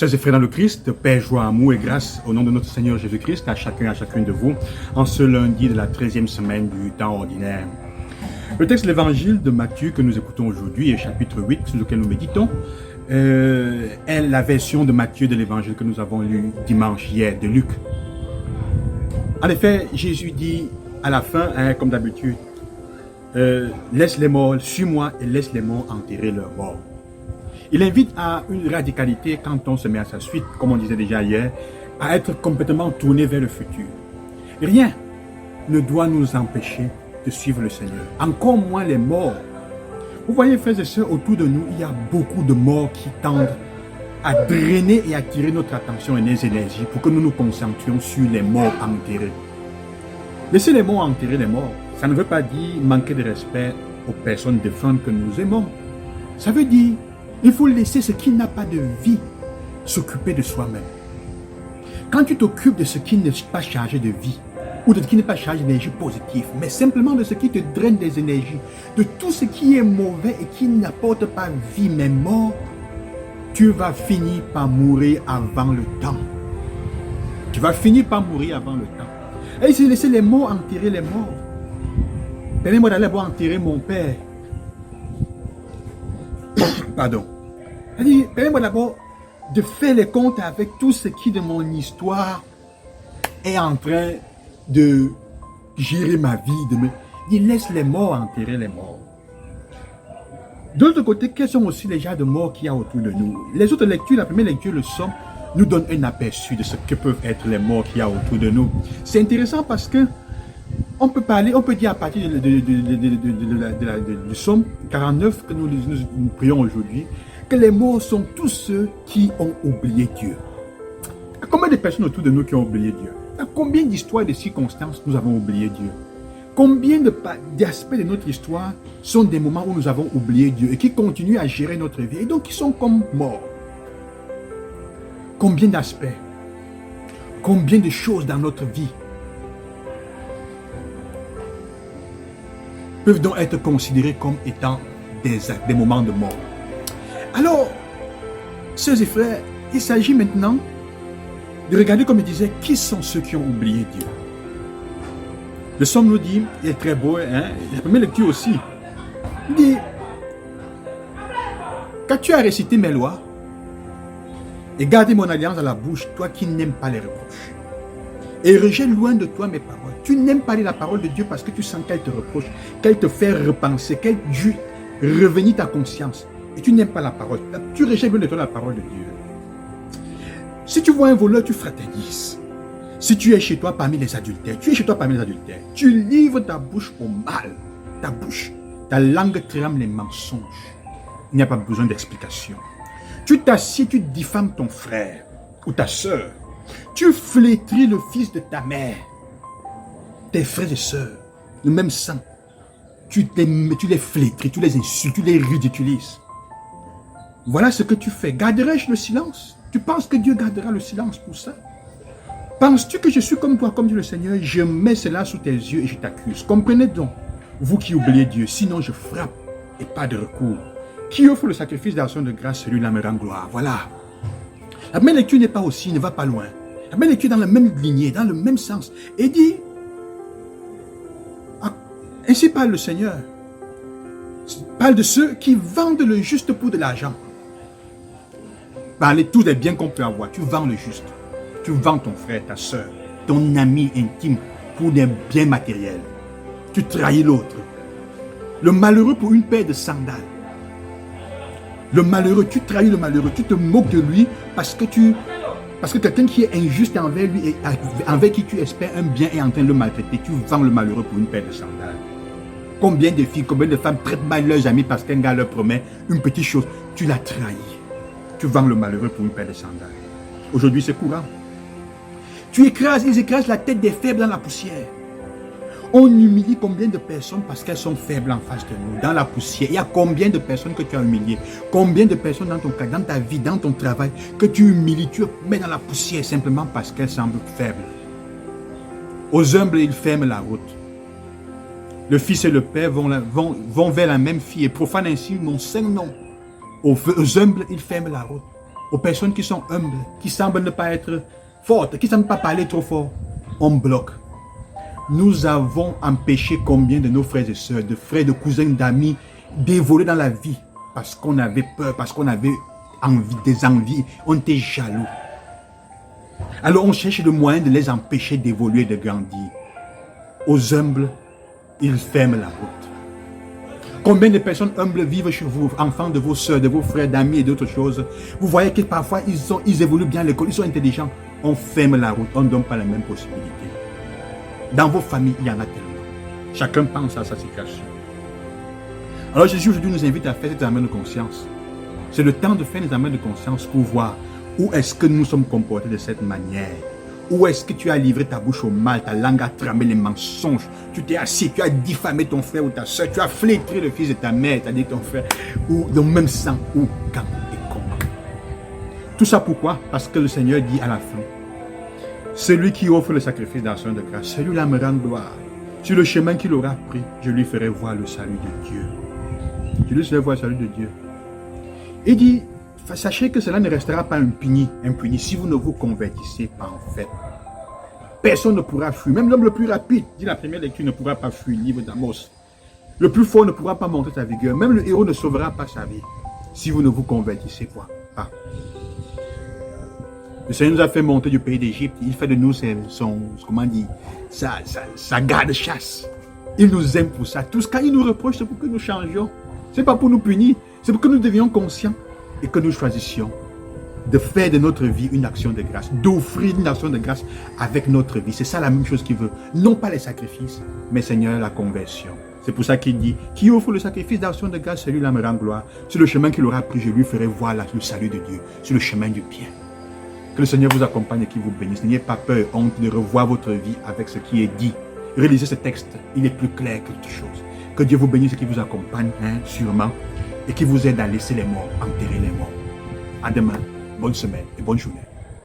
Chers et frères dans le Christ, paix, joie, amour et grâce au nom de notre Seigneur Jésus-Christ à chacun et à chacune de vous en ce lundi de la 13e semaine du temps ordinaire. Le texte de l'évangile de Matthieu que nous écoutons aujourd'hui est chapitre 8 sur lequel nous méditons. Est la version de Matthieu de l'évangile que nous avons lu dimanche hier de Luc. En effet, Jésus dit à la fin, comme d'habitude, laisse les morts, suis-moi et laisse les morts enterrer leurs morts. Il invite à une radicalité quand on se met à sa suite, comme on disait déjà hier, à être complètement tourné vers le futur. Rien ne doit nous empêcher de suivre le Seigneur, encore moins les morts. Vous voyez, frères et sœurs, autour de nous, il y a beaucoup de morts qui tendent à drainer et attirer notre attention et nos énergies pour que nous nous concentrions sur les morts enterrés. Laisser les morts enterrer les morts, ça ne veut pas dire manquer de respect aux personnes défuntes que nous aimons. Ça veut dire il faut laisser ce qui n'a pas de vie s'occuper de soi-même. Quand tu t'occupes de ce qui n'est pas chargé de vie, ou de ce qui n'est pas chargé d'énergie positive, mais simplement de ce qui te draine des énergies, de tout ce qui est mauvais et qui n'apporte pas vie mais mort, tu vas finir par mourir avant le temps. Tu vas finir par mourir avant le temps. Et c'est laisser les morts enterrer les morts. Permets-moi d'aller voir enterrer mon père. Pardon. Permets-moi d'abord de faire les comptes avec tout ce qui de mon histoire est en train de gérer ma vie. Il laisse les morts enterrer les morts. De l'autre côté, quels sont aussi les genres de morts qu'il y a autour de nous? Les autres lectures, la première lecture, le Somme, nous donne un aperçu de ce que peuvent être les morts qu'il y a autour de nous. C'est intéressant parce que on peut dire à partir du Somme 49 que nous prions aujourd'hui, que les morts sont tous ceux qui ont oublié Dieu. Il y a combien de personnes autour de nous qui ont oublié Dieu? Il y a combien d'histoires et de circonstances nous avons oublié Dieu? Combien d'aspects de notre histoire sont des moments où nous avons oublié Dieu et qui continuent à gérer notre vie et donc qui sont comme morts? Combien d'aspects? Combien de choses dans notre vie peuvent donc être considérés comme étant des moments de mort? Alors, sœurs et frères, il s'agit maintenant de regarder, comme je disais, qui sont ceux qui ont oublié Dieu. Le Somme nous dit, il est très beau, la première lecture aussi, il dit, quand tu as récité mes lois et gardé mon alliance à la bouche, toi qui n'aimes pas les reproches, et rejette loin de toi mes paroles. Tu n'aimes pas la parole de Dieu parce que tu sens qu'elle te reproche, qu'elle te fait repenser, qu'elle dû revenir ta conscience. Et tu n'aimes pas la parole. Tu rejettes loin de toi la parole de Dieu. Si tu vois un voleur, tu fraternises. Si tu es chez toi parmi les adultères, tu livres ta bouche au mal. Ta bouche, ta langue trame les mensonges. Il n'y a pas besoin d'explication. Tu t'assieds, tu diffames ton frère ou ta soeur. Tu flétris le fils de ta mère. Tes frères et sœurs, le même sang. Tu les flétris, tu les insultes, tu les ridiculises. Voilà ce que tu fais. Garderai-je le silence? Tu penses que Dieu gardera le silence pour ça? Penses-tu que je suis comme toi, comme dit le Seigneur? Je mets cela sous tes yeux et je t'accuse. Comprenez donc, vous qui oubliez Dieu, sinon je frappe et pas de recours. Qui offre le sacrifice d'action de grâce, celui-là me rend gloire. Voilà. La même lecture n'est pas aussi, ne va pas loin. La même lecture dans la même lignée, dans le même sens. Et dit, ainsi parle le Seigneur. Parle de ceux qui vendent le juste pour de l'argent. Parlez tous des biens qu'on peut avoir. Tu vends le juste. Tu vends ton frère, ta soeur, ton ami intime pour des biens matériels. Tu trahis l'autre. Le malheureux pour une paire de sandales. Le malheureux, tu trahis le malheureux. Tu te moques de lui parce que quelqu'un qui est injuste envers lui et envers qui tu espères un bien est en train de le maltraiter. Tu vends le malheureux pour une paire de sandales. Combien de filles, combien de femmes traitent mal leurs amis parce qu'un gars leur promet une petite chose. Tu l'as trahi. Tu vends le malheureux pour une paire de sandales. Aujourd'hui, c'est courant. Ils écrasent la tête des faibles dans la poussière. On humilie combien de personnes parce qu'elles sont faibles en face de nous, dans la poussière. Il y a combien de personnes que tu as humiliées? Combien de personnes dans ton cas, dans ta vie, dans ton travail, que tu humilies, tu mets dans la poussière simplement parce qu'elles semblent faibles. Aux humbles, ils ferment la route. Le fils et le père vont vers la même fille et profanent ainsi mon saint nom. Aux humbles, ils ferment la route. aux personnes qui sont humbles, qui semblent ne pas être fortes, qui ne semblent pas parler trop fort, on bloque. Nous avons empêché combien de nos frères et sœurs, de frères, de cousins, d'amis, d'évoluer dans la vie parce qu'on avait peur, parce qu'on avait envie, des envies, on était jaloux. Alors on cherche le moyen de les empêcher d'évoluer, de grandir. Aux humbles, ils ferment la route. Combien de personnes humbles vivent chez vous, enfants de vos soeurs, de vos frères, d'amis et d'autres choses. Vous voyez que parfois ils évoluent bien à l'école, ils sont intelligents. On ferme la route, on ne donne pas la même possibilité. Dans vos familles, il y en a tellement. Chacun pense à sa situation. Alors Jésus aujourd'hui nous invite à faire cet examen de conscience. C'est le temps de faire un examen de conscience pour voir où est-ce que nous sommes comportés de cette manière. Où est-ce que tu as livré ta bouche au mal, ta langue a tramé les mensonges, tu t'es assis, tu as diffamé ton frère ou ta soeur, tu as flétri le fils de ta mère, c'est-à-dire ton frère, ou dans le même sang, ou quand et comment. Tout ça pourquoi? Parce que le Seigneur dit à la fin, celui qui offre le sacrifice d'action de grâce, celui-là me rend gloire. Sur le chemin qu'il aura pris, je lui ferai voir le salut de Dieu. Je lui ferai voir le salut de Dieu. Il dit, sachez que cela ne restera pas impuni si vous ne vous convertissez pas en fait. Personne ne pourra fuir. Même l'homme le plus rapide, dit la première lecture, ne pourra pas fuir, livre d'Amos. Le plus fort ne pourra pas montrer sa vigueur. Même le héros ne sauvera pas sa vie si vous ne vous convertissez pas. Le Seigneur nous a fait monter du pays d'Égypte. Il fait de nous sa garde-chasse. Il nous aime pour ça. Tout ce qu'il nous reproche, c'est pour que nous changions. Ce n'est pas pour nous punir. C'est pour que nous devions conscients et que nous choisissions de faire de notre vie une action de grâce, d'offrir une action de grâce avec notre vie. C'est ça la même chose qu'il veut. Non pas les sacrifices, mais Seigneur, la conversion. C'est pour ça qu'il dit, qui offre le sacrifice d'action de grâce, celui-là me rend gloire. Sur le chemin qu'il aura pris, je lui ferai voir le salut de Dieu, sur le chemin du bien. Que le Seigneur vous accompagne et qu'il vous bénisse. N'ayez pas peur, honte de revoir votre vie avec ce qui est dit. Réalisez ce texte, il est plus clair que toute chose. Que Dieu vous bénisse et qu'il vous accompagne, sûrement, et qu'il vous aide à laisser les morts, enterrer les morts. À demain, bonne semaine et bonne journée.